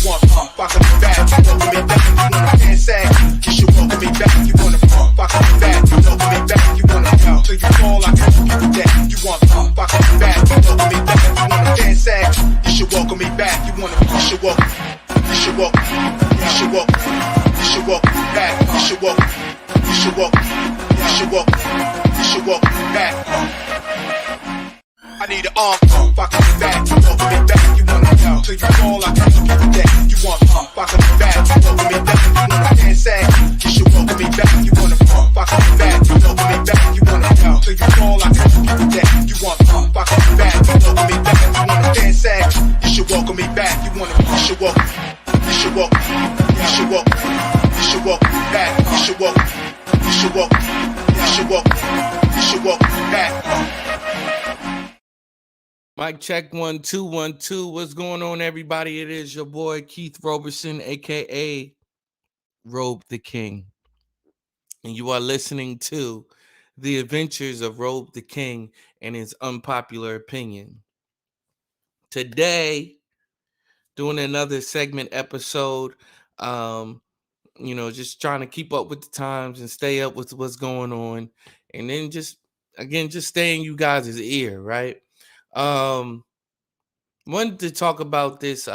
want fuck me back, welcome me back. You wanna dance sad, you should welcome me back. You wanna fuck me back, welcome me back. You wanna till you fall, I can give you that. You want fuck me back, welcome me back. You wanna dance sad, you should welcome me back. You should welcome, you should welcome, you should welcome, you should welcome me back. You should welcome, you should welcome, you should welcome, you should welcome me back. I need an arm, fuck me back, welcome me back. You wanna till you fall, I can give you that. You want fuck me back, welcome me back. You wanna dance sad, you should welcome me back. You wanna fuck me back, welcome me back. You wanna till you fall, I can give you that. You want fuck me back, welcome me back. You wanna dance sad, you should welcome me back. You should welcome, you should welcome, you should welcome, you should welcome me back. You should welcome, you should welcome, you should welcome, you should welcome me back. Mic check 1 2 1 2. What's going on, everybody? It is your boy Keith Roberson, aka Robe the King, and you are listening to The Adventures of Robe the King and His Unpopular Opinion. Today, doing another segment episode. Just trying to keep up with the times and stay up with what's going on, and then just stay in you guys' ear, right? Wanted to talk about this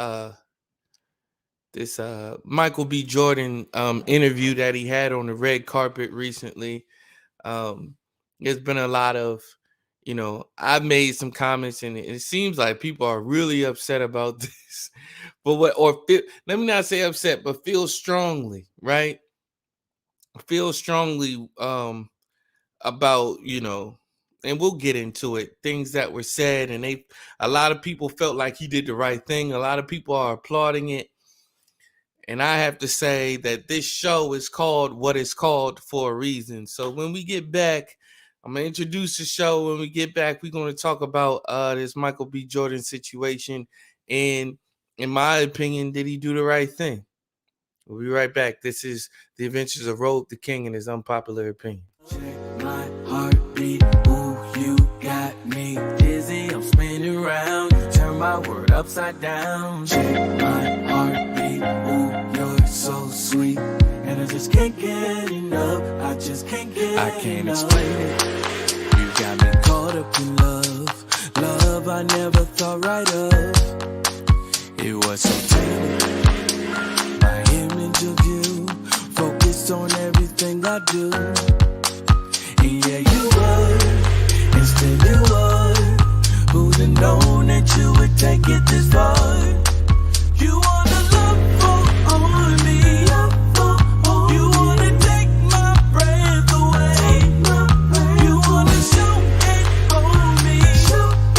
Michael B. Jordan interview that he had on the red carpet recently. There's been a lot of, I've made some comments, and it seems like people are really upset about this. But let me not say upset, but feel strongly, right? Feel strongly about, and we'll get into it, things that were said, and a lot of people felt like he did the right thing. A lot of people are applauding it. And I have to say that this show is called what it's called for a reason. So when we get back, I'm going to introduce the show. When we get back, we're going to talk about this Michael B. Jordan situation. And in my opinion, did he do the right thing? We'll be right back. This is The Adventures of Robe the King and His Unpopular Opinion. Check my heartbeat, ooh, you got me dizzy, I'm spinning around, turn my world upside down. Check my heartbeat, ooh, you're so sweet, and I just can't get enough, I just can't get enough. I can't explain it, you got me caught up in love, love I never thought right of, it was so tainted. My image of you, focused on everything I do. And yeah, you would, and still you would. Who'd have known that you would take it this far? You wanna love for me, you wanna take my breath away. You wanna shoot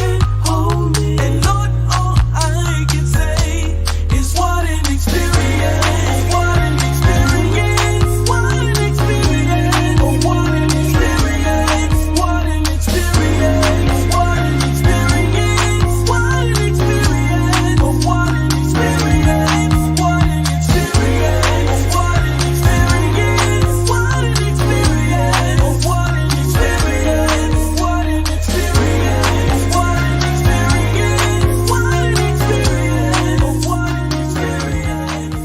and hold me, and Lord, all I can say is what an experience, what an experience, what an experience, oh what an experience, what an experience, what an experience, what an experience, oh what an experience, what an experience, what an experience, what an experience, oh what an experience, what an experience, what an experience, what an experience, oh what an experience.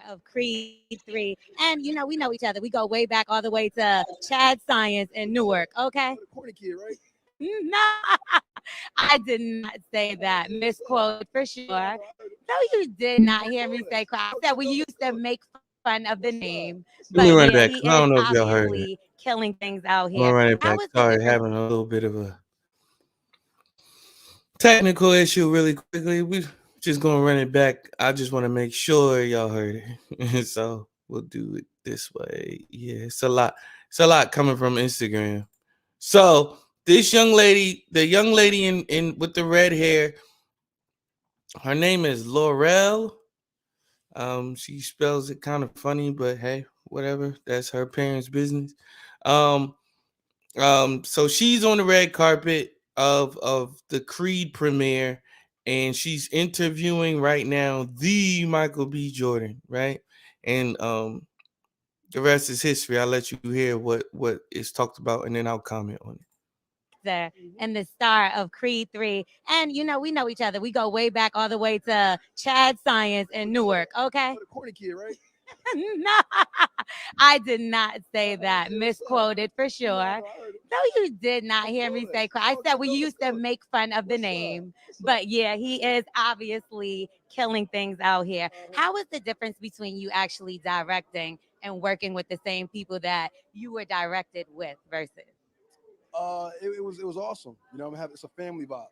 Of Creed 3. And we know each other. We go way back all the way to Chad Science in Newark. Okay. Corny kid, right? No, I did not say that. Misquote for sure. No, you did not hear me say crap. I said we used to make fun of the name. Let me run it back. he I don't know is if y'all heard it. obviously killing things out I'm going to here. run it That back. was the Sorry, difference. having a little bit of a technical issue really quickly. We just going to run it back. I just want to make sure y'all heard it. So we'll do it this way. Yeah, it's a lot. It's a lot coming from Instagram. So this young lady, the young lady in with the red hair, her name is Laurel. She spells it kind of funny, but hey, whatever. That's her parents' business. So she's on the red carpet of the Creed premiere, and she's interviewing right now the Michael B. Jordan, right? And the rest is history. I'll let you hear what is talked about, and then I'll comment on it. director and the star of Creed 3. And we know each other. We go way back all the way to Chad Science in Newark, okay? The Corny kid, right? No, I did not say that. Misquoted for sure. No, you did not hear me say. I said we used to make fun of the name, but yeah, he is obviously killing things out here. How is the difference between you actually directing and working with the same people that you were directed with versus? It was awesome. It's a family vibe.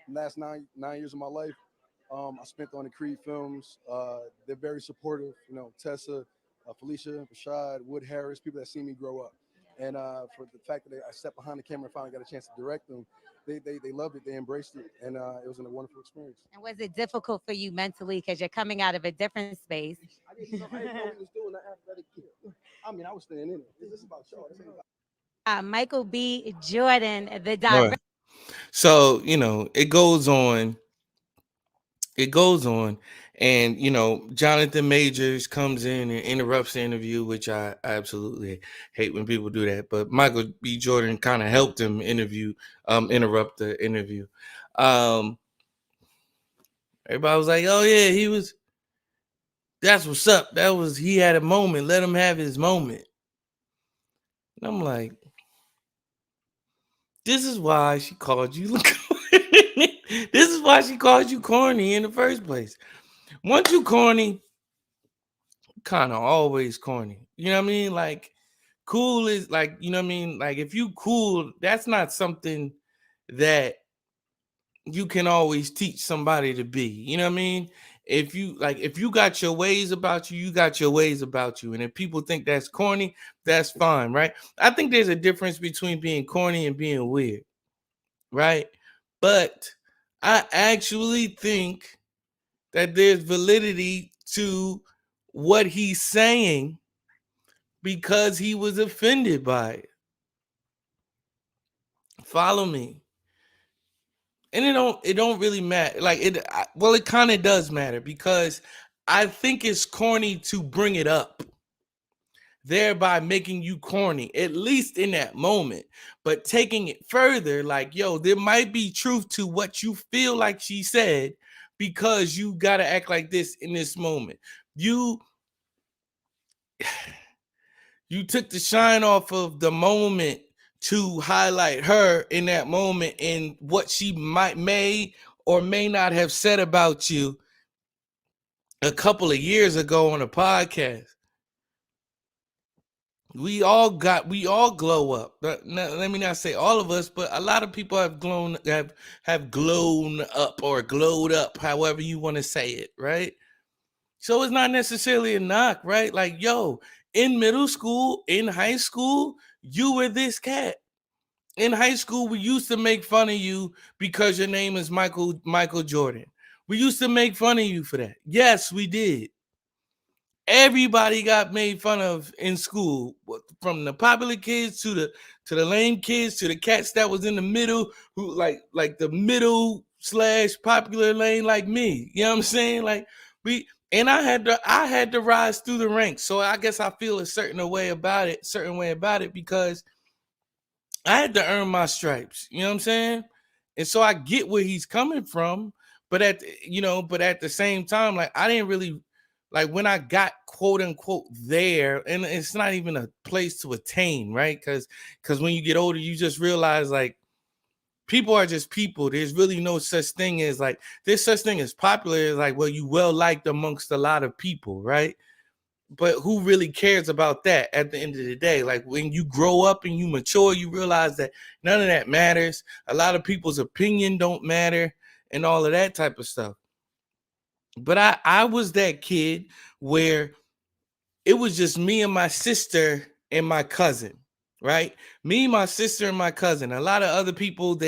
Last nine years of my life, I spent on the Creed films. They're very supportive. Tessa, Felicia, Rashad, Wood Harris, people that see me grow up, and for the fact that I stepped behind the camera and finally got a chance to direct them, they loved it. They embraced it, and it was a wonderful experience. And was it difficult for you mentally because you're coming out of a different space? I didn't know he was doing that athletic kid. I mean, I was staying in it. This is about y'all. This ain't about Michael B. Jordan, the All director. right. So, it goes on, and Jonathan Majors comes in and interrupts the interview, which I absolutely hate when people do that. But Michael B. Jordan kind of helped him interrupt the interview. Everybody was like, "Oh yeah, that's what's up. He had a moment. Let him have his moment." And I'm like, this is why she called you. This is why she called you corny in the first place. Once you corny, kind of always corny. You know what I mean? Like, cool is like, you know what I mean? Like, if you cool, that's not something that you can always teach somebody to be. You know what I mean? If you got your ways about you, you got your ways about you. And if people think that's corny, that's fine, right? I think there's a difference between being corny and being weird, right? But I actually think that there's validity to what he's saying because he was offended by it. Follow me. And it don't really matter. Like it kind of does matter because I think it's corny to bring it up, thereby making you corny, at least in that moment. But taking it further, like, yo, there might be truth to what you feel like she said because you gotta act like this in this moment. You took the shine off of the moment to highlight her in that moment and what she may or may not have said about you a couple of years ago on a podcast. We all glow up. Let me not say all of us, but a lot of people have glown up or glowed up, however you want to say it, right? So it's not necessarily a knock, right? Like, yo, in middle school, in high school, you were this cat. In high school, we used to make fun of you because your name is Michael Jordan. We used to make fun of you for that. Yes, we did. Everybody got made fun of in school, from the popular kids to the lame kids to the cats that was in the middle, who like the middle / popular lane, like me. You know what I'm saying? Like I had to rise through the ranks. So I guess I feel a certain way about it because I had to earn my stripes. You know what I'm saying? And so I get where he's coming from, but at the same time, like, I didn't really, like, when I got quote unquote there, and it's not even a place to attain, right? Because when you get older, you just realize, like, people are just people. There's really no such thing as, like, there's such thing as popular, as like, well, you well liked amongst a lot of people, right? But who really cares about that at the end of the day? Like, when you grow up and you mature, you realize that none of that matters. A lot of people's opinion don't matter and all of that type of stuff. But I was that kid where it was just me and my sister and my cousin, right? Me, my sister, and my cousin. A lot of other people,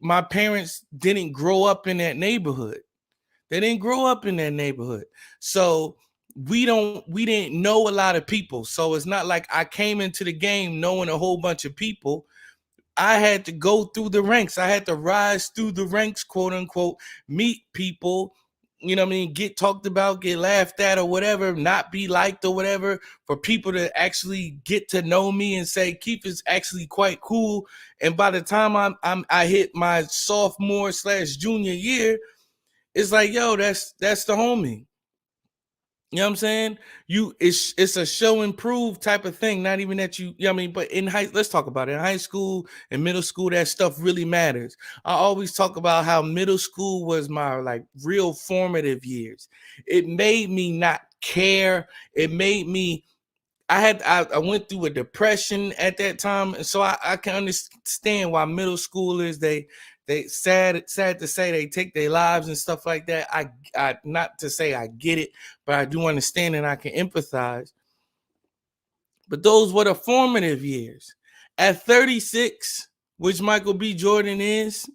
my parents didn't grow up in that neighborhood. They didn't grow up in that neighborhood. So we didn't know a lot of people. So it's not like I came into the game knowing a whole bunch of people. I had to go through the ranks. I had to rise through the ranks, quote unquote, meet people, you know what I mean, get talked about, get laughed at or whatever, not be liked or whatever, for people to actually get to know me and say Keith is actually quite cool. And by the time I hit my sophomore/junior year, it's like, yo, that's the homie. You know what I'm saying? It's a show and prove type of thing. Not even that you know what I mean, but let's talk about it. In high school and middle school, that stuff really matters. I always talk about how middle school was my like real formative years. It made me not care. It made me I went through a depression at that time, and so I can understand why middle schoolers they sad to say they take their lives and stuff like that. I not to say I get it, but I do understand and I can empathize. But those were the formative years. At 36, which Michael B. Jordan is,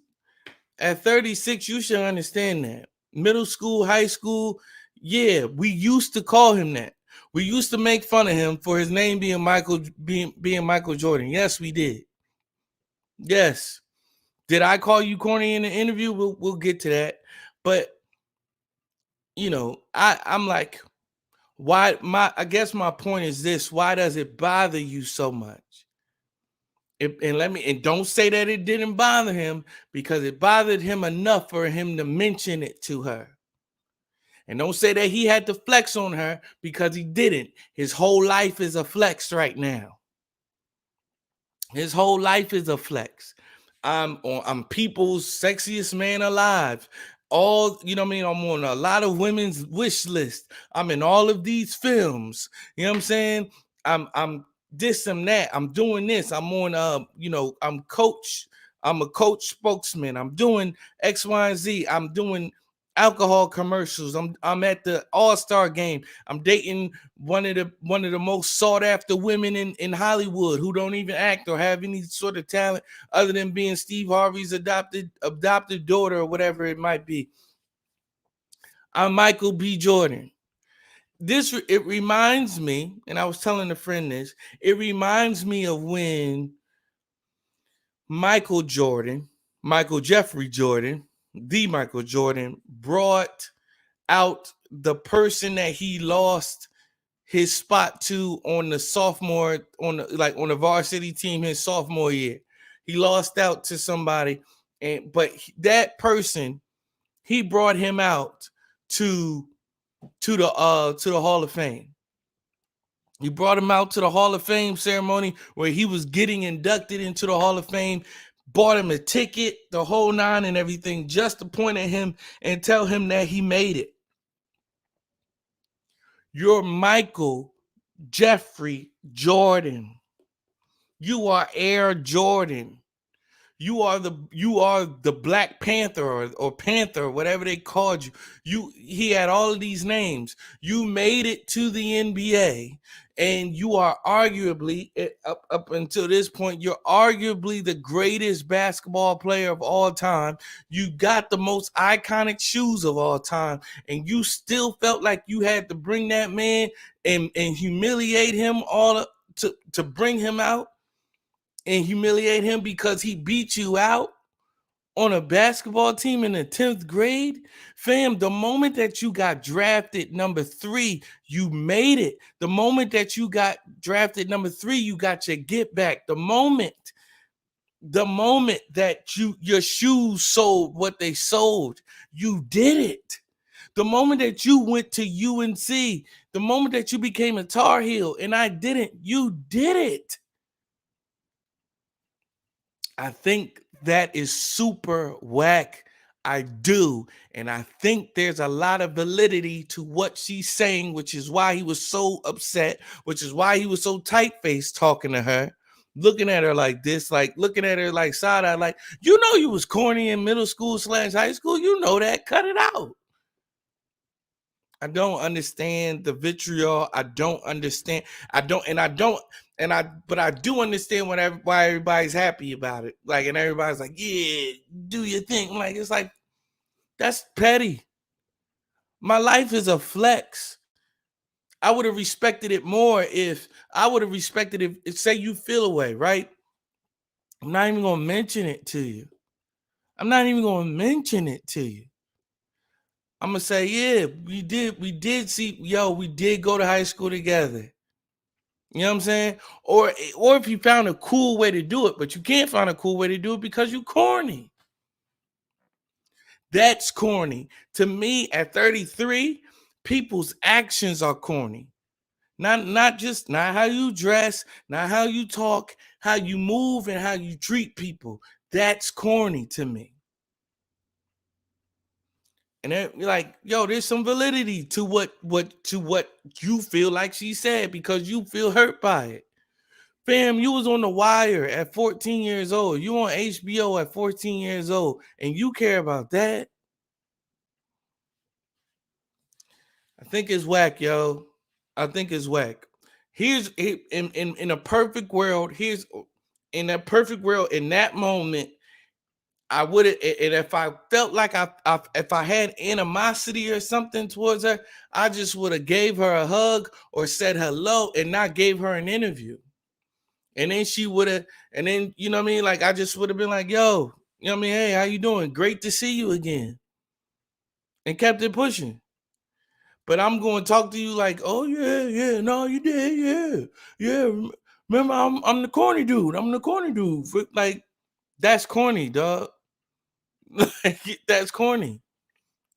at 36, you should understand that. Middle school, high school, yeah, we used to call him that. We used to make fun of him for his name being Michael Jordan. Yes, we did. Yes. Did I call you corny in the interview? We'll get to that. But you know, I'm like, why I guess my point is this: why does it bother you so much? And don't say that it didn't bother him, because it bothered him enough for him to mention it to her. And don't say that he had to flex on her, because he didn't. His whole life is a flex right now. His whole life is a flex. I'm people's sexiest man alive. All, you know what I mean? I'm on a lot of women's wish list. I'm in all of these films. You know what I'm saying? I'm this and that. I'm doing this. I'm on I'm a coach spokesman. I'm doing X, Y, and Z. I'm doing alcohol commercials. I'm at the All-Star game. I'm dating one of the most sought after women in Hollywood, who don't even act or have any sort of talent other than being Steve Harvey's adopted daughter or whatever it might be. I'm Michael B. Jordan. It reminds me, and I was telling a friend this, it reminds me of when Michael Jeffrey Jordan, the Michael Jordan, brought out the person that he lost his spot to on the on the varsity team his sophomore year. He lost out to somebody, but that person, he brought him out to the Hall of Fame. He brought him out to the Hall of Fame ceremony where he was getting inducted into the Hall of Fame, bought him a ticket, the whole nine and everything, just to point at him and tell him that he made it. You're Michael Jeffrey Jordan. You are Air Jordan. You are the Black Panther or Panther, whatever they called you. He had all of these names. You made it to the NBA, and you are arguably up until this point, you're arguably the greatest basketball player of all time. You got the most iconic shoes of all time, and you still felt like you had to bring that man and humiliate him to bring him out. And humiliate him because he beat you out on a basketball team in the 10th grade? Fam, the moment that you got drafted number 3, you made it. The moment that you got drafted number 3, you got your get back. The moment that your shoes sold what they sold, you did it. The moment that you went to UNC, the moment that you became a Tar Heel and I didn't, you did it. I think that is super whack. I do. And I think there's a lot of validity to what she's saying, which is why he was so upset, which is why he was so tight-faced talking to her, looking at her like this, like looking at her like side-eye, like, you know you was corny in middle school / high school. You know that. Cut it out. I don't understand the vitriol. I don't understand. But I do understand why everybody's happy about it. Like, and everybody's like, yeah, do your thing. I'm like, it's like, that's petty. My life is a flex. I would have respected it more if say you feel away, right? I'm not even going to mention it to you. I'm gonna say, yeah, we did see, yo, we did go to high school together. You know what I'm saying? Or if you found a cool way to do it, but you can't find a cool way to do it because you corny. That's corny. To me, at 33, people's actions are corny. Not just not how you dress, not how you talk, how you move and how you treat people. That's corny to me. And then you're like, yo, there's some validity to what you feel like she said because you feel hurt by it. Fam, you was on The Wire at 14 years old. You on HBO at 14 years old, and you care about that? I think it's whack, yo. I think it's whack. Here's in a perfect world. Here's in that perfect world. In that moment, I would have, and if I felt like if I had animosity or something towards her, I just would have gave her a hug or said hello and not gave her an interview. And then she would have, and then you know what I mean. Like I just would have been like, yo, you know what I mean. Hey, how you doing? Great to see you again, and kept it pushing. But I'm going to talk to you like, oh yeah, no, you did, yeah. Remember, I'm the corny dude. I'm the corny dude. Like that's corny, dog. That's corny.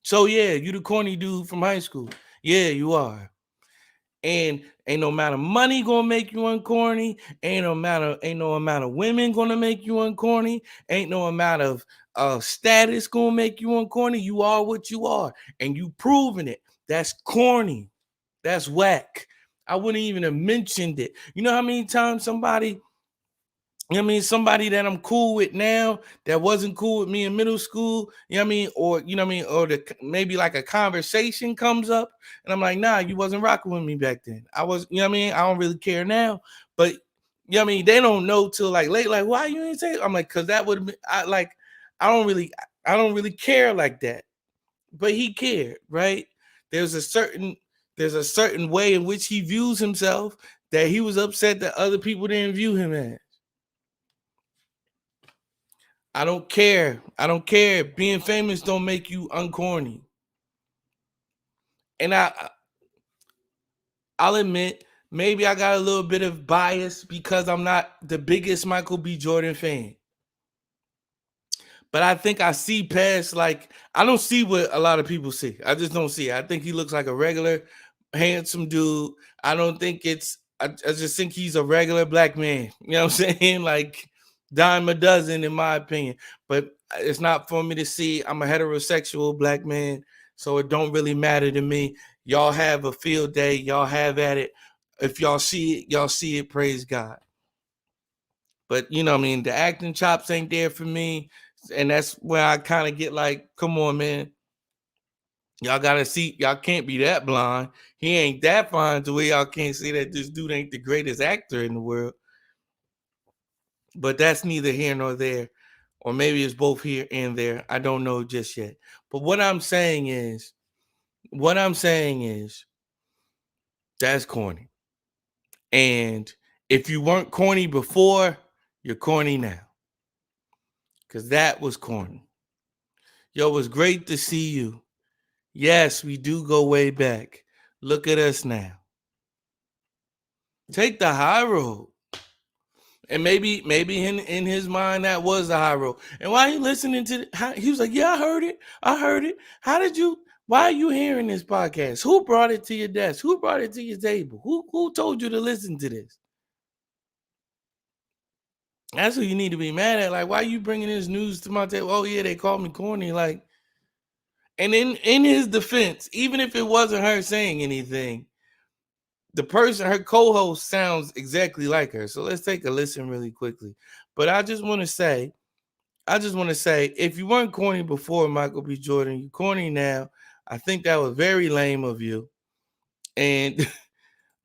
So yeah, you the corny dude from high school. Yeah, you are. And ain't no amount of money gonna make you uncorny. Ain't no amount of women gonna make you uncorny. Ain't no amount of status gonna make you uncorny. You are what you are, and you proving it. That's corny. That's whack. I wouldn't even have mentioned it. You know how many times somebody, you know what I mean, somebody that I'm cool with now that wasn't cool with me in middle school, you know what I mean, or you know what I mean, or maybe like a conversation comes up and I'm like, nah, you wasn't rocking with me back then. I was, you know what I mean, I don't really care now, but you know what I mean, they don't know till like late, like why you ain't say it? I'm like, cause that would have been I don't really care like that. But he cared, right? There's a certain way in which he views himself that he was upset that other people didn't view him as. I don't care. I don't care. Being famous don't make you uncorny. And I'll admit, maybe I got a little bit of bias because I'm not the biggest Michael B. Jordan fan. But I think I see past, like, I don't see what a lot of people see. I just don't see it. I think he looks like a regular, handsome dude. I don't think I just think he's a regular black man. You know what I'm saying? Like, dime a dozen, in my opinion. But it's not for me to see. I'm a heterosexual black man, so it don't really matter to me. Y'all have a field day. Y'all have at it. If y'all see it, y'all see it. Praise God. But you know what I mean? The acting chops ain't there for me. And that's where I kind of get like, come on, man. Y'all gotta see, y'all can't be that blind. He ain't that fine to where y'all can't see that this dude ain't the greatest actor in the world. But that's neither here nor there. Or maybe it's both here and there. I don't know just yet. But what I'm saying is, that's corny. And if you weren't corny before, you're corny now. Because that was corny. Yo, it was great to see you. Yes, we do go way back. Look at us now. Take the high road. And maybe in his mind that was the high road. And why are you listening to he was like, yeah, I heard it. Why are you hearing this podcast? Who brought it to your desk? Who brought it to your table? Who told you to listen to this? That's who you need to be mad at. Like, why are you bringing this news to my table? Oh yeah, they called me corny. Like, and in his defense, even if it wasn't her saying anything, the person, her co-host, sounds exactly like her. So let's take a listen really quickly. But I just want to say, if you weren't corny before, Michael B. Jordan, you're corny now. I think that was very lame of you. And I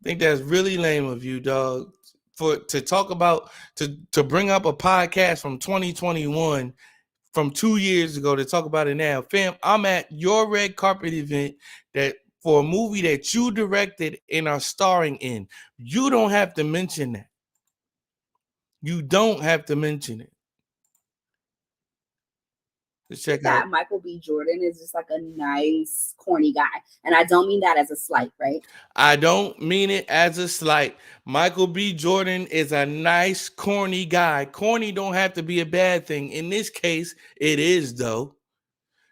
think that's really lame of you, dog. To bring up a podcast from 2021 from 2 years ago to talk about it now. Fam, I'm at your red carpet event that for a movie that you directed and are starring in. You don't have to mention that. You don't have to mention it. Just check that out. Michael B. Jordan is just like a nice, corny guy. And I don't mean that as a slight, right? I don't mean it as a slight. Michael B. Jordan is a nice, corny guy. Corny don't have to be a bad thing. In this case, it is, though.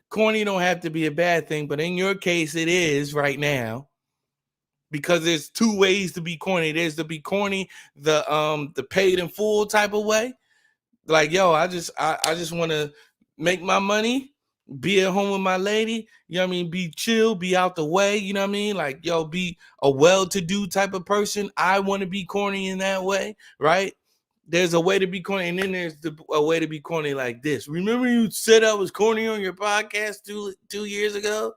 Corny don't have to be a bad thing, but in your case, it is right now. Because there's two ways to be corny. There's to be corny the paid in full type of way. Like, yo, I just want to make my money, be at home with my lady, you know what I mean? Be chill, be out the way, you know what I mean? Like, yo, be a well-to-do type of person. I want to be corny in that way, right? There's a way to be corny, and then there's a way to be corny like this. Remember you said I was corny on your podcast 2 years ago?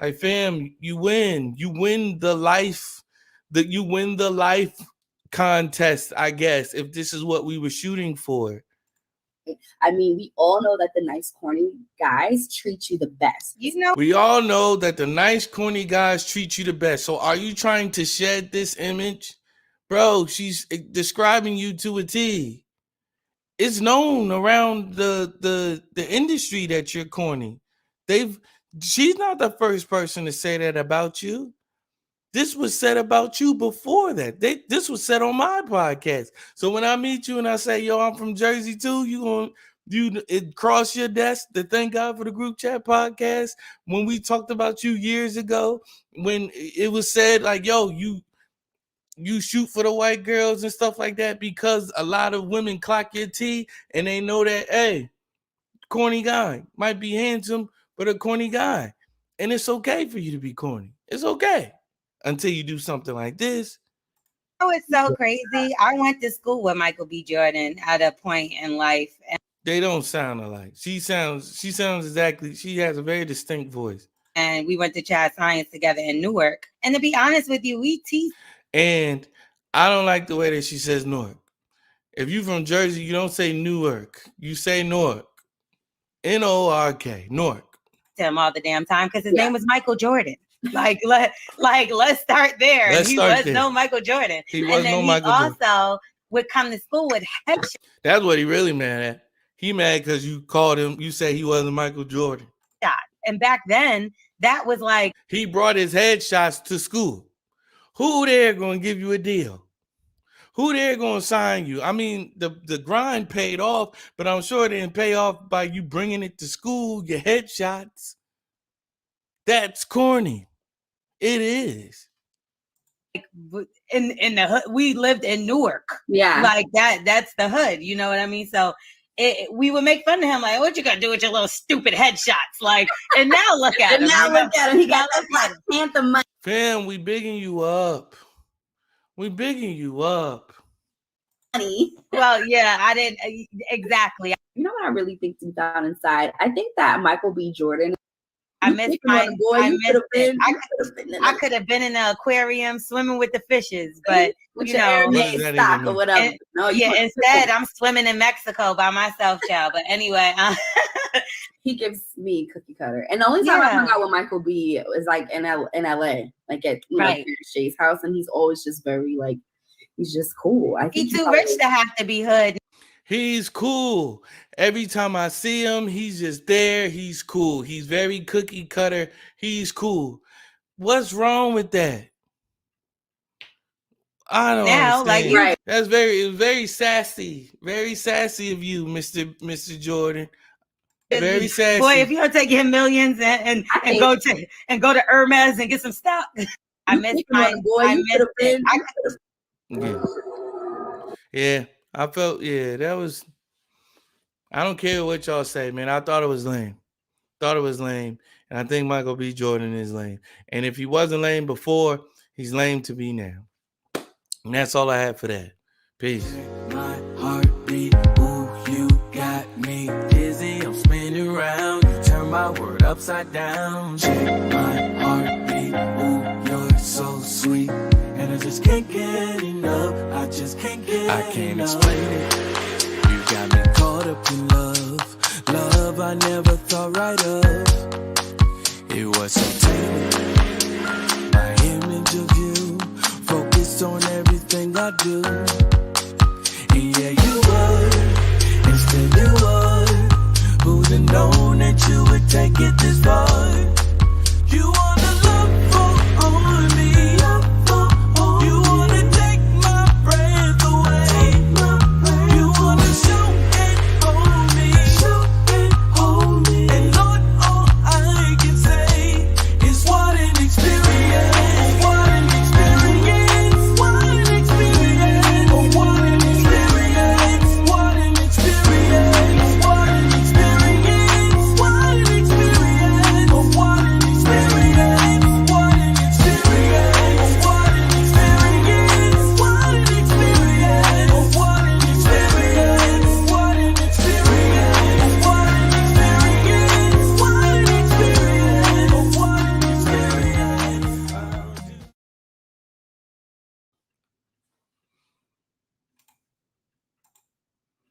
Like, fam, you win. You win the life contest, I guess, if this is what we were shooting for. I mean, we all know that the nice, corny guys treat you the best. We all know that the nice, corny guys treat you the best. So are you trying to shed this image? Bro, she's describing you to a T. It's known around the industry that you're corny. She's not the first person to say that about you. This was said about you before that. This was said on my podcast. So when I meet you and I say, yo, I'm from Jersey too, it cross your desk to thank God for the group chat podcast. When we talked about you years ago, when it was said like, yo, you shoot for the white girls and stuff like that because a lot of women clock your T and they know that, hey, corny guy might be handsome, but a corny guy. And it's okay for you to be corny. It's okay. Until you do something like this. Oh, it's so crazy. I went to school with Michael B. Jordan at a point in life. They don't sound alike. She sounds exactly, she has a very distinct voice. And we went to Chad Science together in Newark. And to be honest with you, we teased. And I don't like the way that she says Newark. If you from Jersey, you don't say Newark. You say Newark. N-O-R-K, Newark. Him all the damn time because his name was Michael Jordan. Let's start there. He was no Michael Jordan. He also would come to school with headshots. That's what he really mad at. He mad because you called him, you said he wasn't Michael Jordan. And back then, that was like he brought his headshots to school. Who there gonna give you a deal? Who there gonna sign you? I mean, the grind paid off, but I'm sure it didn't pay off by you bringing it to school, your headshots. That's corny. It is. In the hood, we lived in Newark. Yeah, like that's the hood. You know what I mean? So we would make fun of him, like, "What you gonna do with your little stupid headshots?" Like, and now look at him. Look at him. He got that Black Panther money. Fam, we bigging you up. We bigging you up. Well, yeah, I didn't exactly. You know what I really think deep down inside? I think that Michael B. Jordan. I missed my boy. I could have been in the aquarium swimming with the fishes, but with your stock or whatever. Instead I'm swimming in Mexico by myself, child. But anyway, he gives me cookie cutter. And the only time I hung out with Michael B was like in LA, like at Shay's house, and he's always just very like, he's just cool. I think he's too rich to have to be hood. He's cool. Every time I see him, he's just there. He's cool. He's very cookie cutter. He's cool. What's wrong with that? I don't understand. Right. That's very sassy. Very sassy of you, Mr. Jordan. Very sassy. Boy, if you don't take him millions and go to Hermes and get some stock. I missed my boy. I missed it. Yeah. I felt, that was, I don't care what y'all say, man. I thought it was lame. And I think Michael B. Jordan is lame. And if he wasn't lame before, he's lame to be now. And that's all I have for that. Peace. My heartbeat, ooh, you got me dizzy. I'm spinning around. You turn my world upside down. Check my heartbeat, ooh, you're so sweet. And I just can't get enough. I can't explain it. You got me caught up in love I never thought right of. It was so tame. My image of you focused on everything I do. And yeah, you were, and still you are. Who'd have known get this